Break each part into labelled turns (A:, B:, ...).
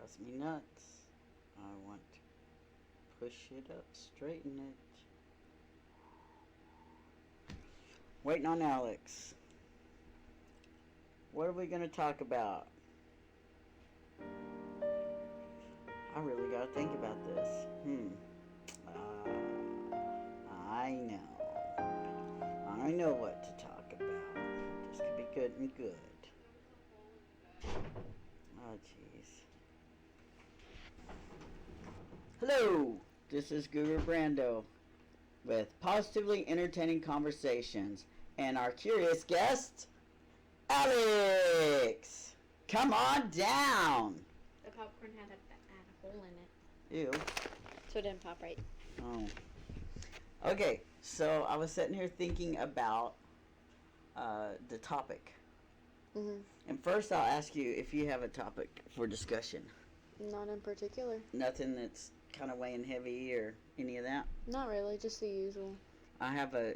A: drives me nuts. I want to push it up, straighten it. Waiting on Alex. What are we going to talk about? I really got to think about this. I know. I know what to talk about. This could be good and good. Oh, jeez. Hello! This is Guru Brando with Positively Entertaining Conversations and our curious guest, Alex! Come on down!
B: The popcorn had a hole in it.
A: Ew.
B: So it didn't pop right.
A: Oh. Okay, so I was sitting here thinking about the topic.
B: Mm-hmm.
A: And first I'll ask you if you have a topic for discussion.
B: Not in particular.
A: Nothing that's kind of weighing heavy or any of that?
B: Not really, just the usual.
A: I have a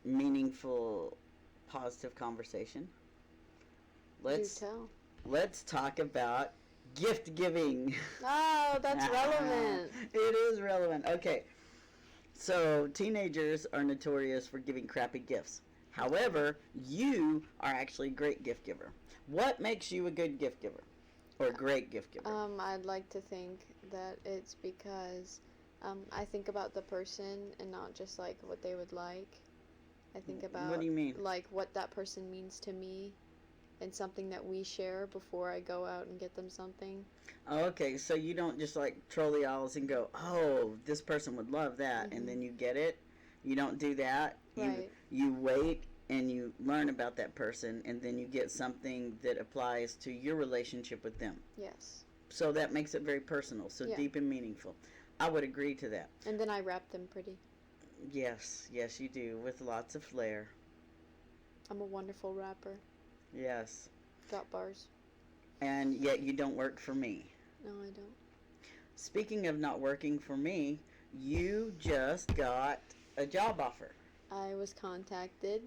A: meaningful, positive conversation.
B: Do tell.
A: Let's talk about gift giving.
B: Oh, that's relevant.
A: It is relevant. Okay. So, teenagers are notorious for giving crappy gifts. However, you are actually a great gift giver. What makes you a good gift giver? Or a great gift giver?
B: I'd like to think that it's because I think about the person and not just like what they would like. I think about
A: what do you mean?
B: Like what that person means to me and something that we share before I go out and get them something.
A: Oh, okay, so you don't just like troll the aisles and go, oh, this person would love that, and then you get it? You don't do that?
B: Right.
A: You wait and you learn about that person, and then you get something that applies to your relationship with them.
B: Yes.
A: So that makes it very personal, so deep and meaningful. I would agree to that.
B: And then I wrap them pretty.
A: Yes, you do, with lots of flair.
B: I'm a wonderful rapper.
A: Yes.
B: Got bars.
A: And yet you don't work for me.
B: No, I don't.
A: Speaking of not working for me, you just got a job offer.
B: I was contacted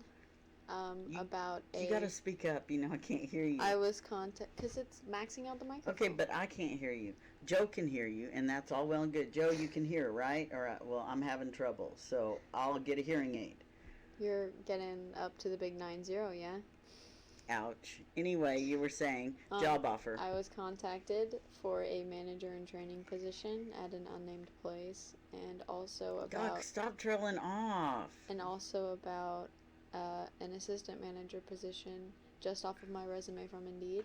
B: about a...
A: You gotta speak up, I can't hear you.
B: I was contacted... Because it's maxing out the microphone.
A: Okay, but I can't hear you. Joe can hear you, and that's all well and good. Joe, you can hear, right? All right, well, I'm having trouble, so I'll get a hearing aid.
B: You're getting up to the big 9-0, yeah?
A: Ouch. Anyway, you were saying job offer.
B: I was contacted for a manager in training position at an unnamed place, and also about...
A: God, stop trailing off.
B: And also about an assistant manager position just off of my resume from Indeed.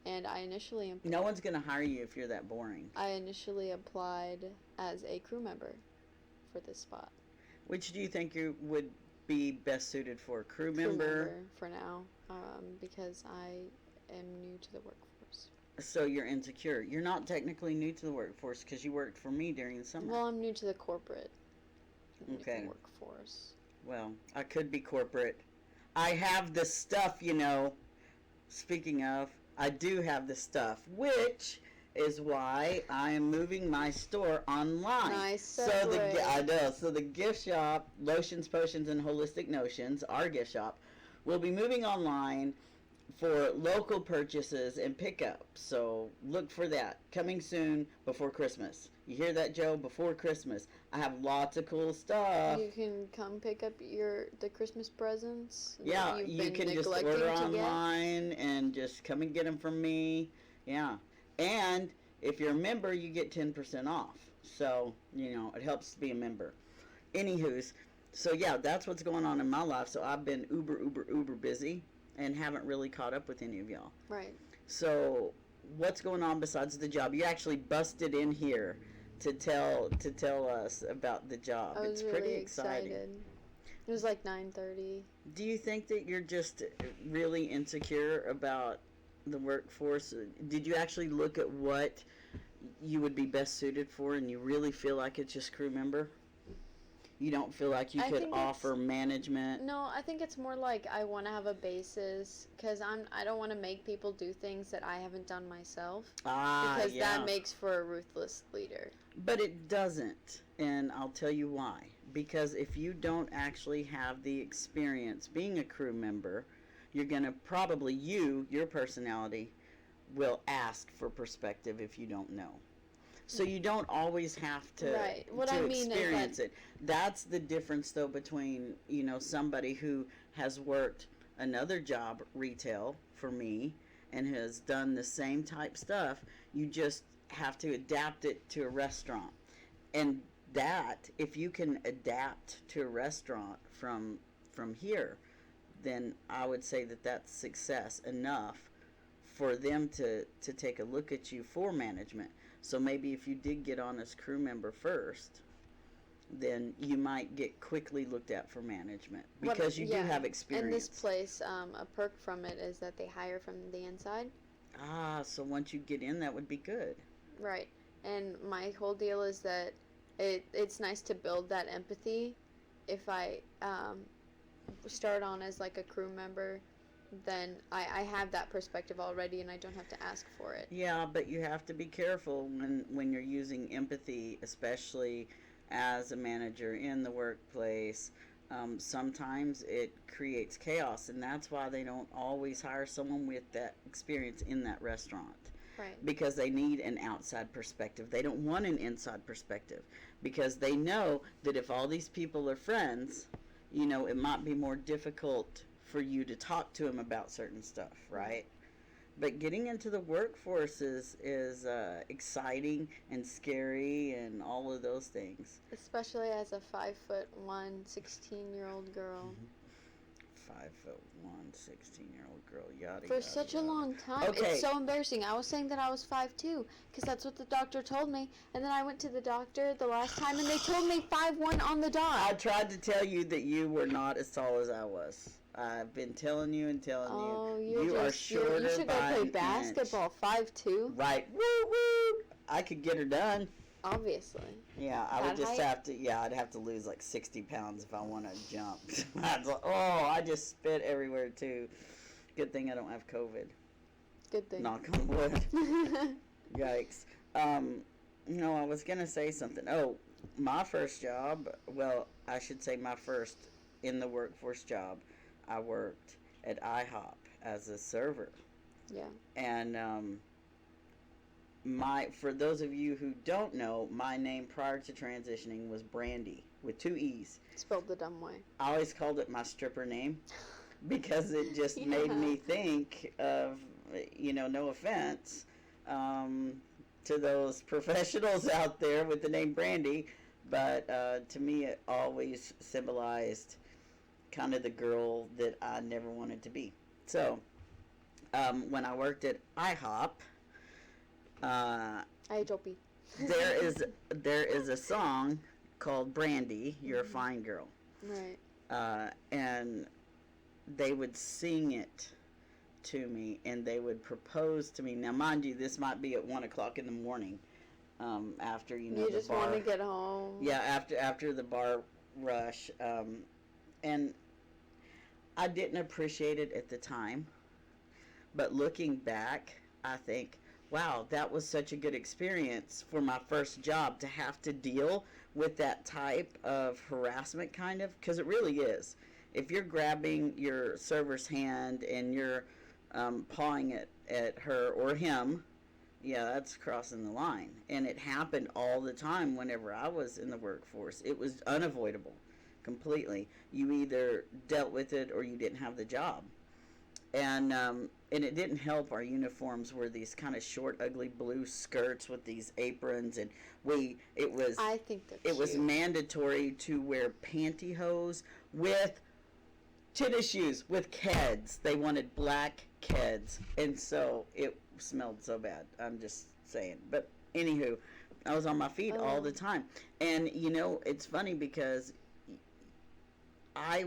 B: And I initially...
A: No one's going to hire you if you're that boring.
B: I initially applied as a crew member for this spot.
A: Which do you think you would be best suited for? Crew member
B: for now, because I am new to the workforce.
A: So you're insecure. You're not technically new to the workforce because you worked for me during the summer.
B: Well, I'm new to the corporate workforce.
A: Well, I could be corporate. I have the stuff, Speaking of, I do have the stuff, which is why I am moving my store online.
B: Nice
A: segue. I know. So the gift shop, Lotions, Potions, and Holistic Notions, our gift shop, will be moving online for local purchases and pickup. So look for that. Coming soon before Christmas. You hear that, Joe? Before Christmas. I have lots of cool stuff.
B: You can come pick up the Christmas presents.
A: Yeah, you can just order online and just come and get them from me. Yeah. And if you're a member, you get 10% off. So, it helps to be a member. Anywho's, so yeah, that's what's going on in my life. So I've been uber busy and haven't really caught up with any of y'all.
B: Right.
A: So what's going on besides the job? You actually busted in here to tell us about the job.
B: I was
A: It's pretty
B: really
A: exciting.
B: It was like 9:30.
A: Do you think that you're just really insecure about the workforce? Did you actually look at what you would be best suited for, and you really feel like it's just crew member? You don't feel like you could offer management?
B: No, I think it's more like I want to have a basis, because I don't want to make people do things that I haven't done myself. Because that makes for a ruthless leader.
A: But it doesn't, and I'll tell you why. Because if you don't actually have the experience being a crew member, you're going to probably, your personality, will ask for perspective if you don't know. So you don't always have to,
B: right. What
A: to
B: I mean
A: experience
B: is
A: it. That's the difference, though, between, somebody who has worked another job, retail, for me, and has done the same type stuff. You just have to adapt it to a restaurant. And that, if you can adapt to a restaurant from here, then I would say that that's success enough for them to take a look at you for management. So maybe if you did get on as crew member first, then you might get quickly looked at for management because you do have experience.
B: In this place, a perk from it is that they hire from the inside.
A: So once you get in, that would be good.
B: Right. And my whole deal is that it's nice to build that empathy. If I start on as like a crew member, then I have that perspective already and I don't have to ask for it.
A: Yeah, but you have to be careful when you're using empathy, especially as a manager in the workplace. Sometimes it creates chaos, and that's why they don't always hire someone with that experience in that restaurant.
B: Right.
A: Because they need an outside perspective. They don't want an inside perspective because they know that if all these people are friends, it might be more difficult for you to talk to them about certain stuff, right? But getting into the workforce is exciting and scary and all of those things.
B: Especially as a 5'1", 16-year-old girl.
A: 5'1", 16-year-old girl, yada.
B: For such a long time.
A: Okay.
B: It's so embarrassing. I was saying that I was 5'2", because that's what the doctor told me. And then I went to the doctor the last time, and they told me 5'1" on the dot.
A: I tried to tell you that you were not as tall as I was. I've been telling you and telling you. You are shorter.
B: You should go play basketball. 5'2".
A: Right. Woo woo. I could get her done.
B: Obviously.
A: Yeah, I would just have to. Yeah, I'd have to lose like 60 pounds if I want to jump. I just spit everywhere too. Good thing I don't have COVID.
B: Good thing.
A: Knock on wood. Yikes. No, I was gonna say something. Oh, my first job. Well, I should say my first in the workforce job. I worked at IHOP as a server.
B: Yeah.
A: And for those of you who don't know, my name prior to transitioning was Brandy with 2 E's.
B: Spelled the dumb way.
A: I always called it my stripper name because it just made me think of, no offense to those professionals out there with the name Brandy, but to me it always symbolized kind of the girl that I never wanted to be. So, when I worked at IHOP, there is a song called Brandy, You're a Fine Girl.
B: Right.
A: And they would sing it to me, and they would propose to me. Now, mind you, this might be at 1 o'clock in the morning, after,
B: you
A: the
B: just
A: bar.
B: want to get home.
A: Yeah, after the bar rush. And I didn't appreciate it at the time, but looking back, I think, wow, that was such a good experience for my first job to have to deal with that type of harassment, kind of, because it really is. If you're grabbing your server's hand and you're pawing it at her or him, yeah, that's crossing the line. And it happened all the time whenever I was in the workforce. It was unavoidable. Completely. You either dealt with it or you didn't have the job. And it didn't help. Our uniforms were these kind of short, ugly blue skirts with these aprons, and
B: I think
A: it was mandatory to wear pantyhose with tennis shoes with Keds. They wanted black Keds, and so it smelled so bad. I'm just saying. But anywho, I was on my feet all the time. And it's funny because I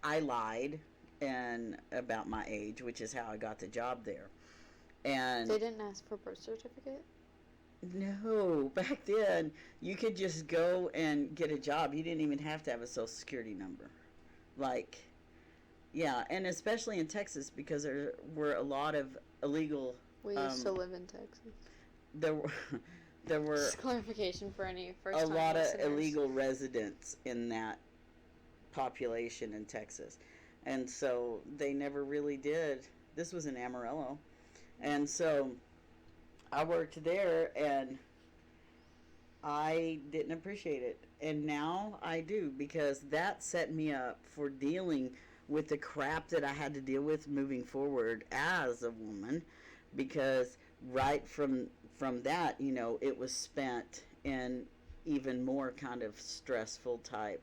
A: lied about my age, which is how I got the job there. And
B: they didn't ask for a birth certificate?
A: No, back then you could just go and get a job. You didn't even have to have a social security number. Yeah, and especially in Texas, because there were a lot of illegal.
B: We used to live in Texas.
A: There were
B: just clarification for any first time
A: a lot
B: listeners.
A: of illegal residents in that population in Texas, and so they never really did. This was in Amarillo, And so I worked there, and I didn't appreciate it. And now I do, because that set me up for dealing with the crap that I had to deal with moving forward as a woman, because right from that, it was spent in even more kind of stressful type,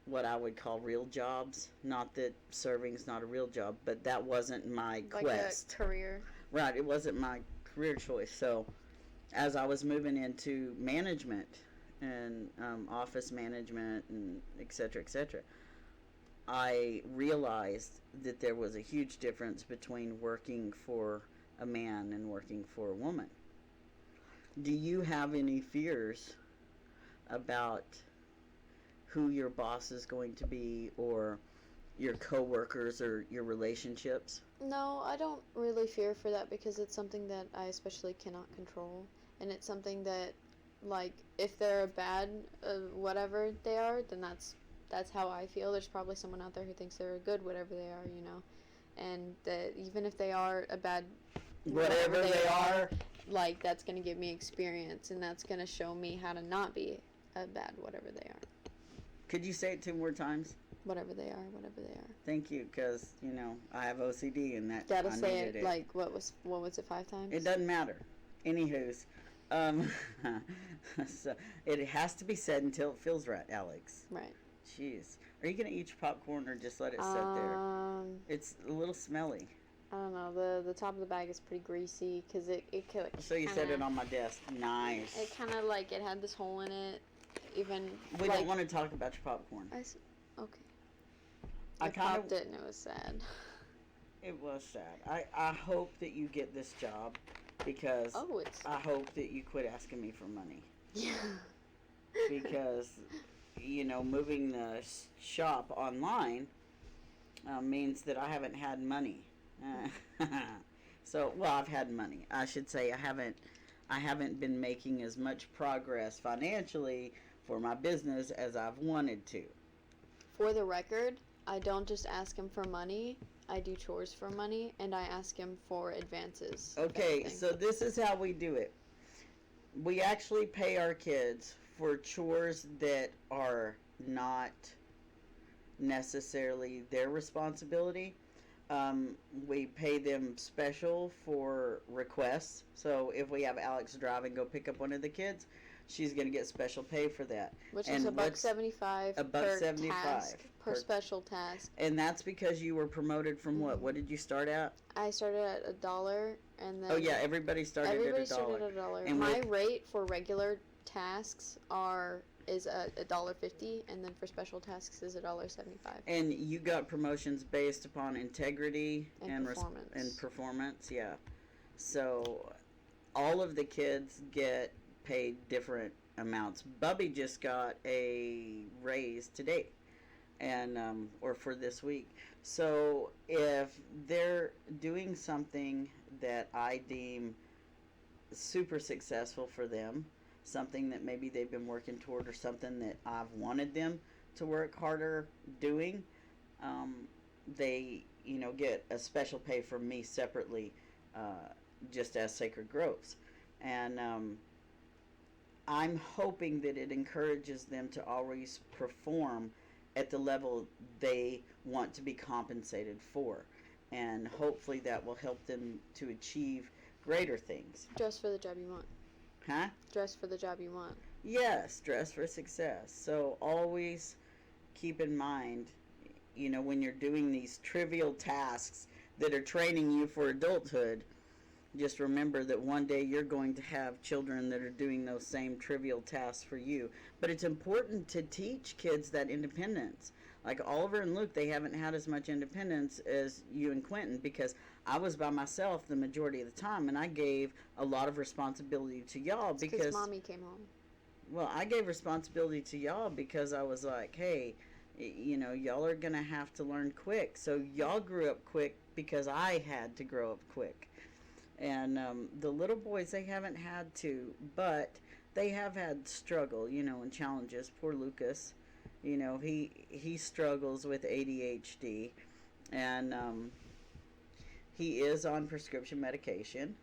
A: what I would call real jobs. Not that serving's not a real job, but that wasn't my quest.
B: Like a career.
A: Right, it wasn't my career choice. So as I was moving into management and office management and et cetera, I realized that there was a huge difference between working for a man and working for a woman. Do you have any fears about who your boss is going to be, or your coworkers, or your relationships?
B: No, I don't really fear for that, because it's something that I especially cannot control. And it's something that, like, if they're a bad whatever they are, then that's how I feel. There's probably someone out there who thinks they're a good whatever they are, and that even if they are a bad
A: Whatever they are,
B: like, that's going to give me experience, and that's going to show me how to not be a bad whatever they are.
A: Could you say it 2 more times?
B: Whatever they are, whatever they are.
A: Thank you, because I have OCD, and that
B: Gotta
A: I
B: say
A: needed
B: it like what was it 5 times?
A: It doesn't matter. Anywho's, so it has to be said until it feels right, Alex.
B: Right.
A: Jeez, are you gonna eat your popcorn or just let it sit there? It's a little smelly.
B: I don't know. The top of the bag is pretty greasy, because it
A: So you set it on my desk. Nice.
B: It kind of like it had this hole in it. Even
A: we don't want to talk about your popcorn.
B: Okay.
A: I
B: popped it and it was sad.
A: It was sad. I hope that you get this job, because I hope that you quit asking me for money.
B: Yeah.
A: Because moving the shop online means that I haven't had money. So, well, I've had money. I should say I haven't been making as much progress financially for my business as I've wanted to.
B: For the record, I don't just ask him for money. I do chores for money, and I ask him for advances.
A: Okay, so this is how we do it. We actually pay our kids for chores that are not necessarily their responsibility. We pay them special for requests. So if we have Alex drive and go pick up one of the kids, she's going to get special pay for that.
B: Which is $1.75 per special task.
A: And that's because you were promoted from what? What did you start at?
B: I started at $1, and then...
A: Oh, yeah, everybody started at $1.
B: And my rate for regular tasks is $1.50, and then for special tasks is $1.75.
A: And you got promotions based upon integrity and
B: performance.
A: Yeah. So all of the kids get paid different amounts. Bubby just got a raise today, and or for this week. So if they're doing something that I deem super successful for them, something that maybe they've been working toward, or something that I've wanted them to work harder doing, they get a special pay from me separately, just as Sacred Groves. And I'm hoping that it encourages them to always perform at the level they want to be compensated for. And hopefully that will help them to achieve greater things.
B: Dress for the job you want.
A: Huh?
B: Dress for the job you want.
A: Yes, dress for success. So always keep in mind, when you're doing these trivial tasks that are training you for adulthood, just remember that one day you're going to have children that are doing those same trivial tasks for you. But it's important to teach kids that independence. Like Oliver and Luke, they haven't had as much independence as you and Quentin, because I was by myself the majority of the time, and I gave a lot of responsibility to y'all because
B: Mommy came home.
A: Well, I gave responsibility to y'all because I was like, hey, y'all are going to have to learn quick. So y'all grew up quick because I had to grow up quick. And the little boys, they haven't had to, but they have had struggle, and challenges. Poor Lucas, he struggles with ADHD, and he is on prescription medication,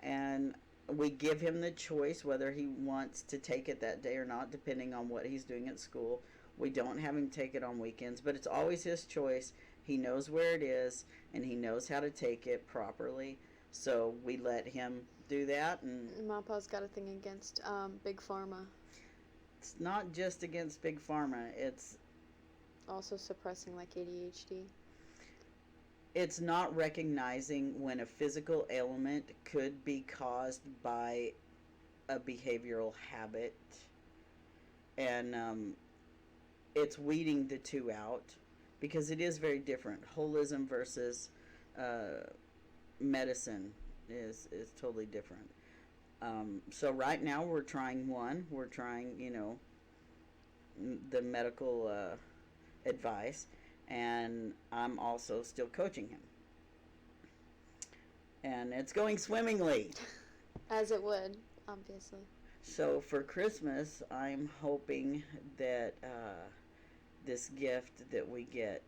A: and we give him the choice whether he wants to take it that day or not, depending on what he's doing at school. We don't have him take it on weekends, but it's always his choice. He knows where it is, and he knows how to take it properly, so we let him do that. And
B: My pa's got a thing against Big Pharma.
A: it's not just against Big Pharma. It's
B: also suppressing like ADHD.
A: It's not recognizing when a physical ailment could be caused by a behavioral habit, and it's weeding the two out, because it is very different. Holism versus medicine is totally different. So right now we're trying one. We're trying, the medical advice, and I'm also still coaching him. And it's going swimmingly.
B: As it would, obviously.
A: So for Christmas, I'm hoping that this gift that we get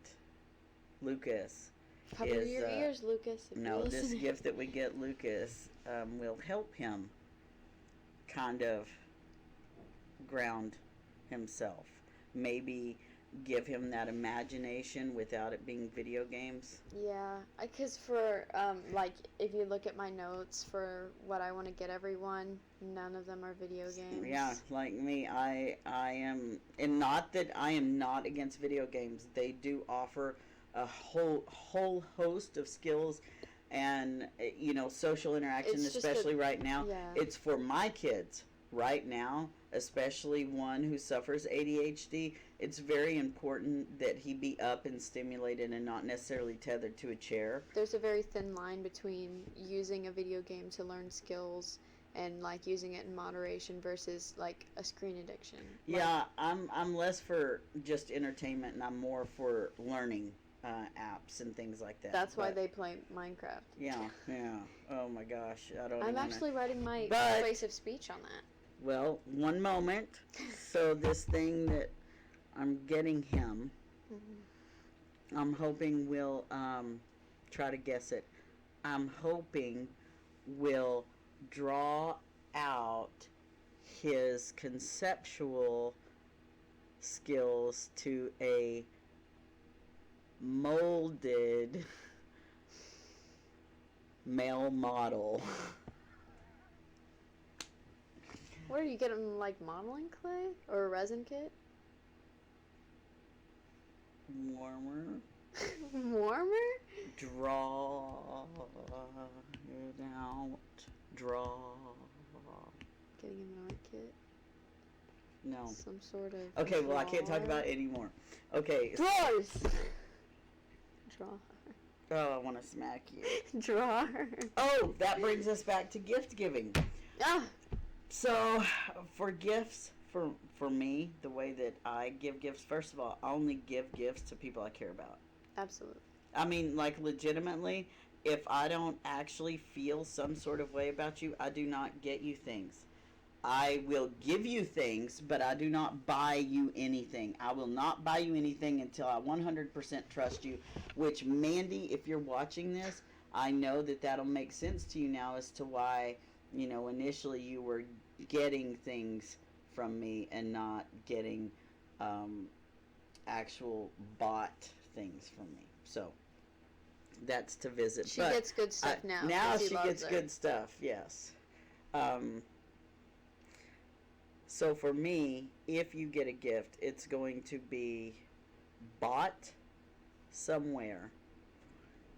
A: Lucas
B: Cover your ears, Lucas.
A: No, this gift that we get Lucas will help him kind of ground himself. Maybe give him that imagination without it being video games.
B: Yeah, because for, like, if you look at my notes for what I want to get everyone, none of them are video games.
A: Yeah, like me, I am, and not that I am not against video games. They do offer a whole host of skills and, social interaction, especially right now.
B: Yeah.
A: It's for my kids right now, especially one who suffers ADHD. It's very important that he be up and stimulated and not necessarily tethered to a chair.
B: There's a very thin line between using a video game to learn skills and like using it in moderation versus like a screen addiction.
A: Yeah, I'm less for just entertainment, and I'm more for learning apps and things like that.
B: That's why they play Minecraft.
A: Yeah. Oh my gosh,
B: I'm actually writing my persuasive speech on that.
A: Well, one moment. So this thing that I'm getting him, I'm hoping we'll try to guess it. I'm hoping we'll draw out his conceptual skills to a molded male model.
B: Where do you get them, like modeling clay or a resin kit?
A: Warmer.
B: Warmer?
A: Draw it out. Draw.
B: Getting him an art kit?
A: No.
B: Some sort of.
A: Okay, well, I can't talk about it anymore. Okay.
B: Drawers! Draw.
A: Oh, I want to smack you.
B: Drawer.
A: Oh, that brings us back to gift giving.
B: Ah!
A: So, for gifts, for me, the way that I give gifts, first of all, I only give gifts to people I care about.
B: Absolutely.
A: I mean, like, legitimately, if I don't actually feel some sort of way about you, I do not get you things. I will give you things, but I do not buy you anything. I will not buy you anything until I 100% trust you, which, Mandy, if you're watching this, I know that that'll make sense to you now as to why, initially you were getting things from me and not getting actual bought things from me. So that's to visit.
B: She gets good stuff now.
A: Now she gets good stuff, yes. So for me, if you get a gift, it's going to be bought somewhere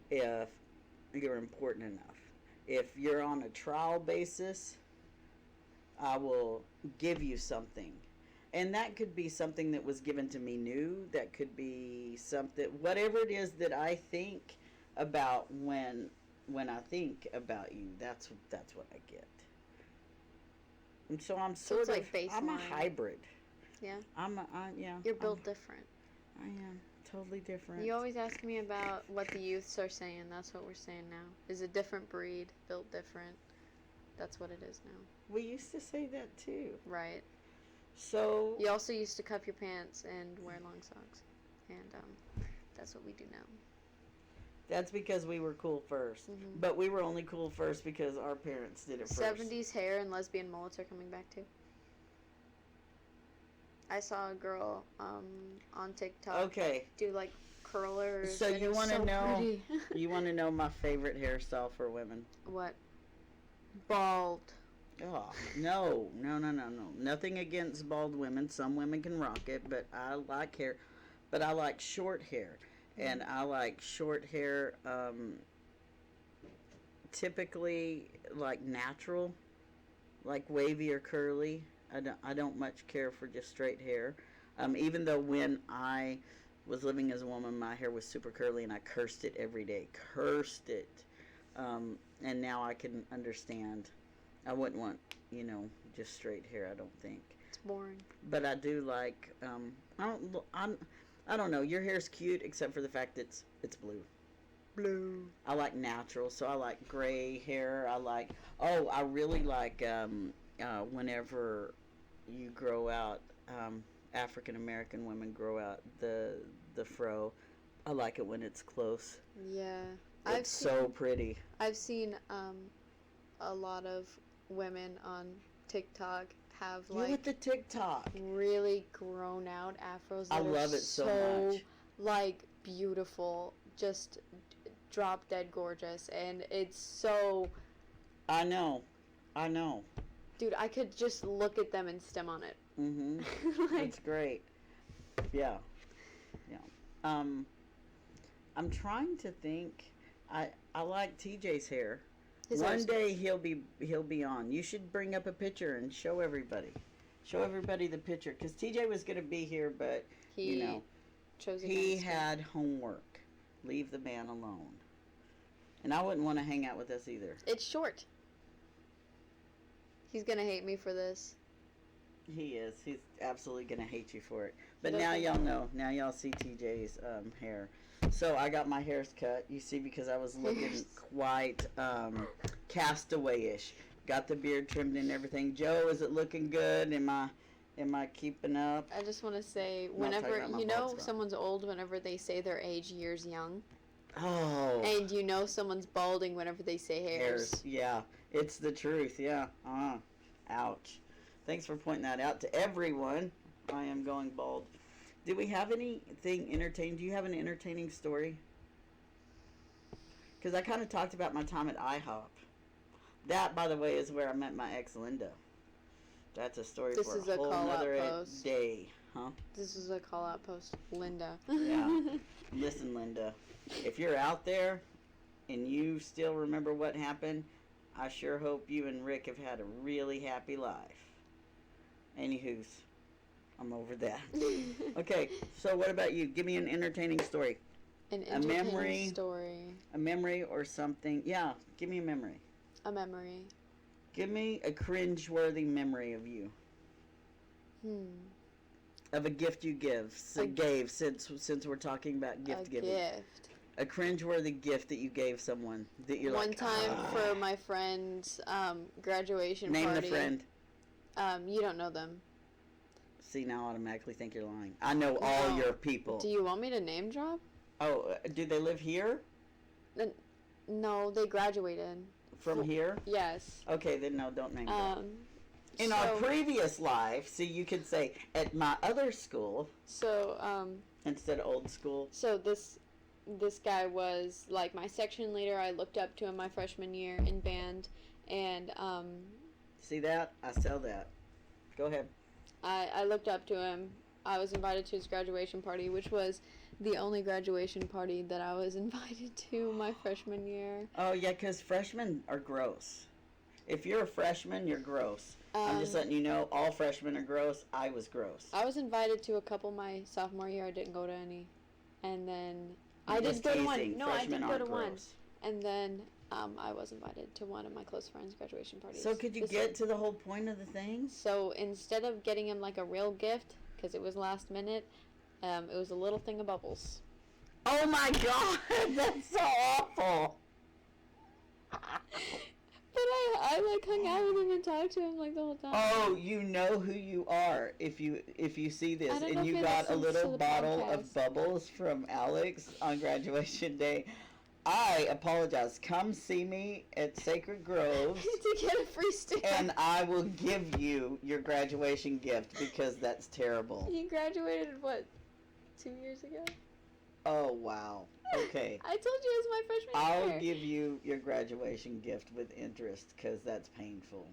A: if you're important enough. If you're on a trial basis, I will give you something. And that could be something that was given to me new. That could be something, whatever it is that I think about when I think about you. That's what I get. And so I'm sort of, I'm a hybrid.
B: Yeah.
A: Yeah.
B: You're built different.
A: I am totally different.
B: You always ask me about what the youths are saying. That's what we're saying now. Is a different breed, built different. That's what it is now.
A: We used to say that too.
B: Right.
A: So.
B: You also used to cuff your pants and wear long socks. And that's what we do now.
A: That's because we were cool 1st.
B: Mm-hmm.
A: But we were only cool first because our parents did it first.
B: 70s hair and lesbian mullets are coming back too. I saw a girl on TikTok do like curlers.
A: So you want to
B: so
A: know? You want to know my favorite hairstyle for women?
B: What? Bald.
A: Oh, no. Nothing against bald women. Some women can rock it, but I like hair. But I like short hair. And I like short hair, typically like natural, like wavy or curly. I don't much care for just straight hair. Even though when I was living as a woman, my hair was super curly and I cursed it every day. Cursed it. And now I can understand. I wouldn't want, just straight hair, I don't think.
B: It's boring.
A: But I do like, I don't know. Your hair's cute except for the fact it's blue. Blue. I like natural, so I like gray hair. I really like whenever you grow out, African American women grow out the fro. I like it when it's close.
B: Yeah.
A: It's so pretty.
B: I've seen a lot of women on TikTok have like
A: with the TikTok
B: really grown out afros.
A: I love it so much.
B: Like beautiful, just drop dead gorgeous, and it's so.
A: I know.
B: Dude, I could just look at them and stem on it.
A: Mhm. It's great. Yeah. I'm trying to think. I like TJ's hair. One day he'll be on. You should bring up a picture and show everybody. Show everybody the picture, because TJ was going to be here, but he had homework. Leave the man alone. And I wouldn't want to hang out with us either.
B: It's short. He's going to hate me for this.
A: He is. He's absolutely going to hate you for it. But now y'all know. Now y'all see TJ's hair. So I got my hairs cut, you see, because I was looking quite castaway-ish. Got the beard trimmed and everything. Joe, is it looking good? Am I keeping up?
B: I just want to say, whenever, someone's old whenever they say their age years young.
A: Oh.
B: And someone's balding whenever they say hairs.
A: Yeah. It's the truth, yeah. Ouch. Thanks for pointing that out to everyone. I am going bald. Do we have anything entertaining? Do you have an entertaining story? Because I kind of talked about my time at IHOP. That, by the way, is where I met my ex, Linda. That's a story for a whole other day. Huh?
B: This is a call-out post. Linda.
A: Yeah. Listen, Linda. If you're out there and you still remember what happened, I sure hope you and Rick have had a really happy life. Anywho's, I'm over that. Okay, so what about you? Give me an entertaining story.
B: An entertaining story.
A: A memory or something. Yeah, give me a memory.
B: A memory.
A: Give me a cringe-worthy memory of you. Of a gift you gave, since we're talking about gift giving. A gift. A cringe-worthy gift that you gave someone that you're
B: One time for my friend's graduation
A: party.
B: Name
A: the friend.
B: You don't know them.
A: See, now I automatically think you're lying. I know all your people.
B: Do you want me to name drop?
A: Oh, do they live here?
B: No, they graduated.
A: From here?
B: Yes.
A: Okay, then no, don't name drop. In our previous life, so you could say, at my other school.
B: So,
A: instead of old school.
B: So this guy was, like, my section leader. I looked up to him my freshman year in band, and,
A: See that? I sell that. Go ahead.
B: I looked up to him. I was invited to his graduation party, which was the only graduation party that I was invited to my freshman year.
A: Oh, yeah, because freshmen are gross. If you're a freshman, you're gross. I'm just letting you know, all freshmen are gross. I was gross.
B: I was invited to a couple my sophomore year. I didn't go to any. And then I did go to one. No, I did go to one. And then I was invited to one of my close friends' graduation parties.
A: So could you get to the whole point of the thing?
B: So instead of getting him like a real gift, because it was last minute, it was a little thing of bubbles.
A: Oh my God, that's so awful.
B: But I like hung out with him and talked to him like the whole time.
A: Oh, you know who you are if you see this, and you got a little bottle of bubbles from Alex on graduation day. I apologize. Come see me at Sacred Groves.
B: To get a free stamp.
A: And I will give you your graduation gift because that's terrible.
B: You graduated, what, 2 years ago?
A: Oh, wow. Okay.
B: I told you it was my freshman year.
A: I'll give you your graduation gift with interest because that's painful.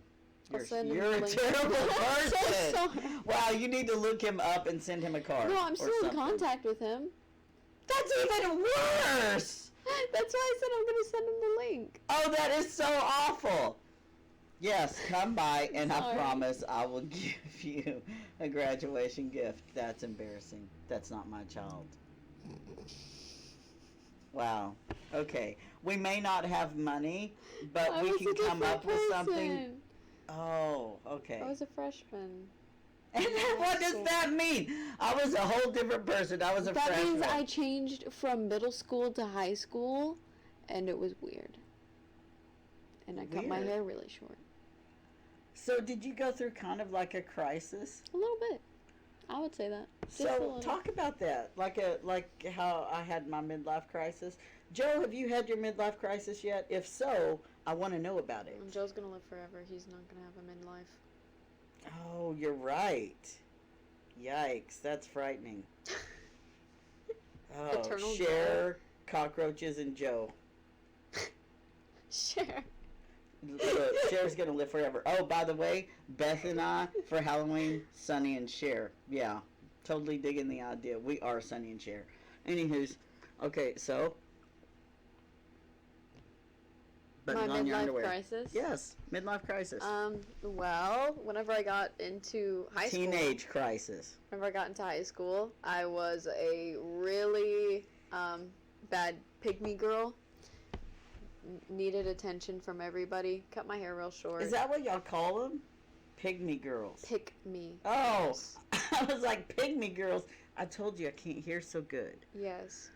B: You're
A: a terrible person.
B: So
A: Wow, you need to look him up and send him a card.
B: No, I'm still in contact with him.
A: That's even worse.
B: That's why I said I'm going to send him the link.
A: Oh, that is so awful. Yes, come by and I promise I will give you a graduation gift. That's embarrassing. That's not my child. Wow. Okay. We may not have money, but we can come up with something. Oh, okay.
B: I was a freshman.
A: And then what does that mean? I was a whole different person. I was a freshman.
B: That means I changed from middle school to high school, and it was weird. And I cut my hair really short.
A: So did you go through kind of like a crisis?
B: A little bit. I would say that.
A: So talk about that, like how I had my midlife crisis. Joe, have you had your midlife crisis yet? If so, I want to know about it.
B: Joe's gonna live forever. He's not gonna have a midlife.
A: Oh, you're right. Yikes, that's frightening. Oh,
B: Eternal
A: Cher, cockroaches, and Joe.
B: Cher.
A: Look, Cher's gonna live forever. Oh, by the way, Beth and I, for Halloween, Sunny and Cher. Yeah, totally digging the idea. We are Sunny and Cher. Anywho's, okay, so.
B: My midlife crisis?
A: Yes, midlife crisis.
B: Well, whenever I got into high school.
A: Teenage crisis.
B: Whenever I got into high school, I was a really bad pygmy girl. Needed attention from everybody. Cut my hair real short.
A: Is that what y'all call them? Pygmy girls.
B: Pick me.
A: Oh, yes. I was like, pygmy girls. I told you I can't hear so good.
B: Yes.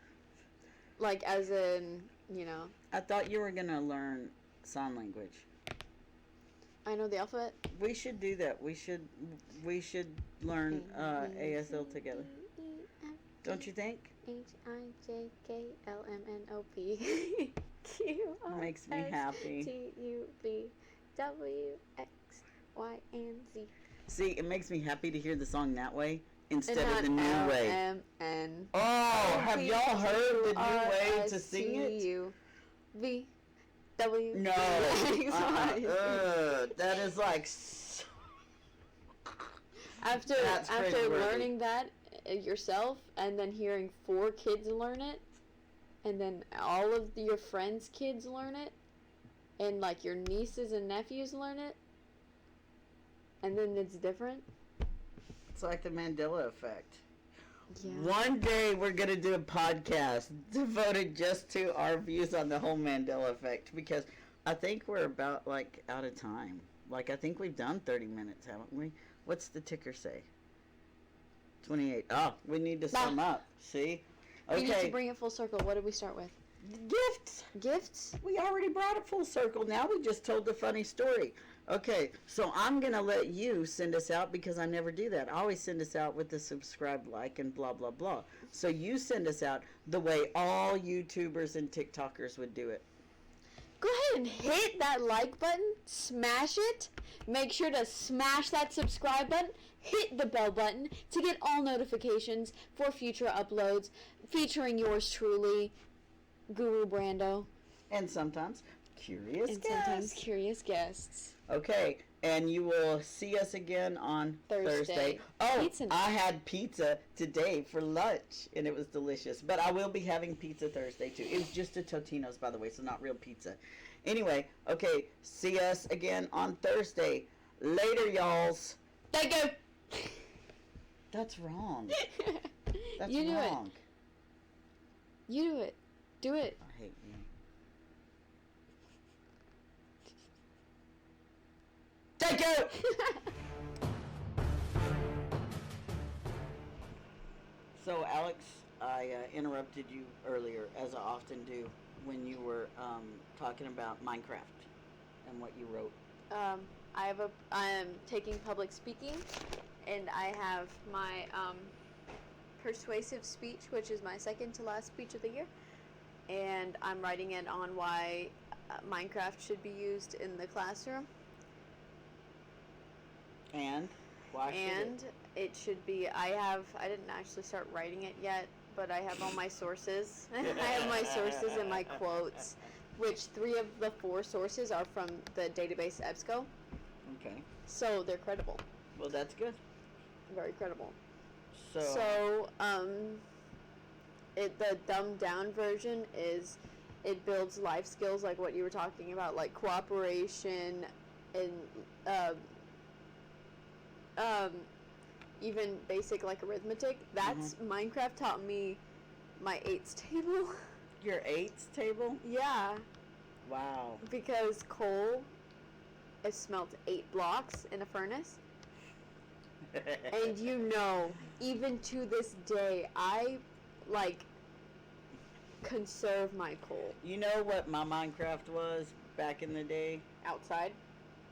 B: Like, as in, you know.
A: I thought you were going to learn sign language.
B: I know the alphabet.
A: We should do that. We should learn ASL together. Don't you think?
B: HIJKLMNOP QRS
A: Makes me happy.
B: TUVWXYZ.
A: See, it makes me happy to hear the song that way instead of the new way.
B: LMN.
A: Oh, have y'all heard the new way to sing it?
B: VW.
A: No. That is like.
B: After learning that yourself and then hearing 4 kids learn it, and then all of your friends' kids learn it, and like your nieces and nephews learn it, and then it's different.
A: It's like the Mandela Effect.
B: Yeah.
A: One day we're going to do a podcast devoted just to our views on the whole Mandela Effect, because I think we're about like out of time. Like, I think we've done 30 minutes, haven't we? What's the ticker say? 28. Oh, we need to sum up. See? Okay.
B: We need to bring it full circle. What did we start with?
A: Gifts.
B: Gifts?
A: We already brought it full circle. Now we just told the funny story. Okay, so I'm going to let you send us out because I never do that. I always send us out with the subscribe, like, and blah, blah, blah. So you send us out the way all YouTubers and TikTokers would do it.
B: Go ahead and hit that like button. Smash it. Make sure to smash that subscribe button. Hit the bell button to get all notifications for future uploads featuring yours truly, Guru Brando.
A: And sometimes curious
B: guests.
A: Okay, and you will see us again on Thursday. Oh,
B: Pizza night.
A: I had pizza today for lunch, and it was delicious. But I will be having pizza Thursday, too. It was just a Totino's, by the way, so not real pizza. Anyway, okay, see us again on Thursday. Later, y'alls.
B: Thank you.
A: That's wrong. That's
B: you do
A: wrong.
B: It. You do it. Do it.
A: I hate you. Thank you! So, Alex, I interrupted you earlier, as I often do, when you were talking about Minecraft and what you wrote.
B: I'm taking public speaking, and I have my persuasive speech, which is my second to last speech of the year, and and I'm writing it on why Minecraft should be used in the classroom.
A: And why should
B: it should be, I didn't actually start writing it yet, but I have all my sources. I have my sources and my quotes, which 3 of the 4 sources are from the database EBSCO.
A: Okay.
B: So they're credible.
A: Well, that's good.
B: Very credible.
A: So
B: the dumbed down version is it builds life skills like what you were talking about, like cooperation and even basic like arithmetic. That's Minecraft taught me my 8s table.
A: Your 8s table?
B: Yeah.
A: Wow.
B: Because coal is smelt 8 blocks in a furnace. And even to this day, I conserve my coal.
A: You know what my Minecraft was back in the day?
B: Outside?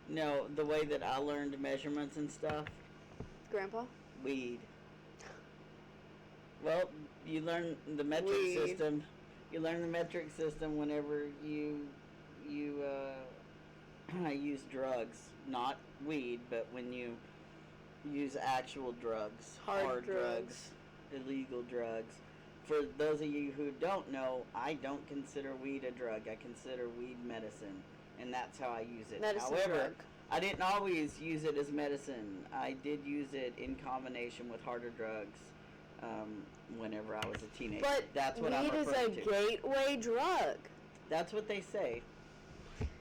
A: No, the way that I learned measurements and stuff.
B: Grandpa?
A: Weed. Well, you learn the metric system. You learn the metric system whenever you use drugs, not weed, but when you use actual drugs, hard drugs, illegal drugs. For those of you who don't know, I don't consider weed a drug. I consider weed medicine, and that's how I use it.
B: Medicine
A: However,
B: drug.
A: I didn't always use it as medicine. I did use it in combination with harder drugs whenever I was a teenager.
B: But
A: that's what I'm
B: weed is
A: referring
B: a
A: to.
B: gateway drug.
A: That's what they say.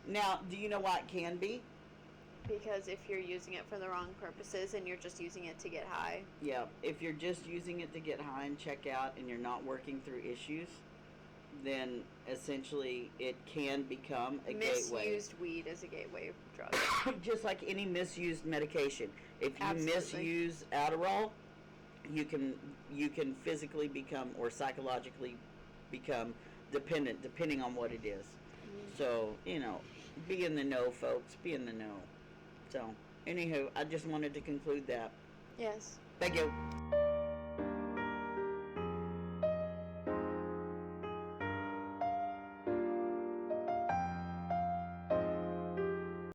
A: Now, do you know why it can be?
B: Because if you're using it for the wrong purposes and you're just using it to get high.
A: Yeah, if you're just using it to get high and check out and you're not working through issues, then essentially it can become a gateway.
B: Misused weed is a gateway drug.
A: Just like any misused medication. If you
B: Absolutely.
A: misuse Adderall, you can physically become or psychologically become dependent, depending on what it is. So, be in the know, folks. Be in the know. So, anywho, I just wanted to conclude that.
B: Yes.
A: Thank you.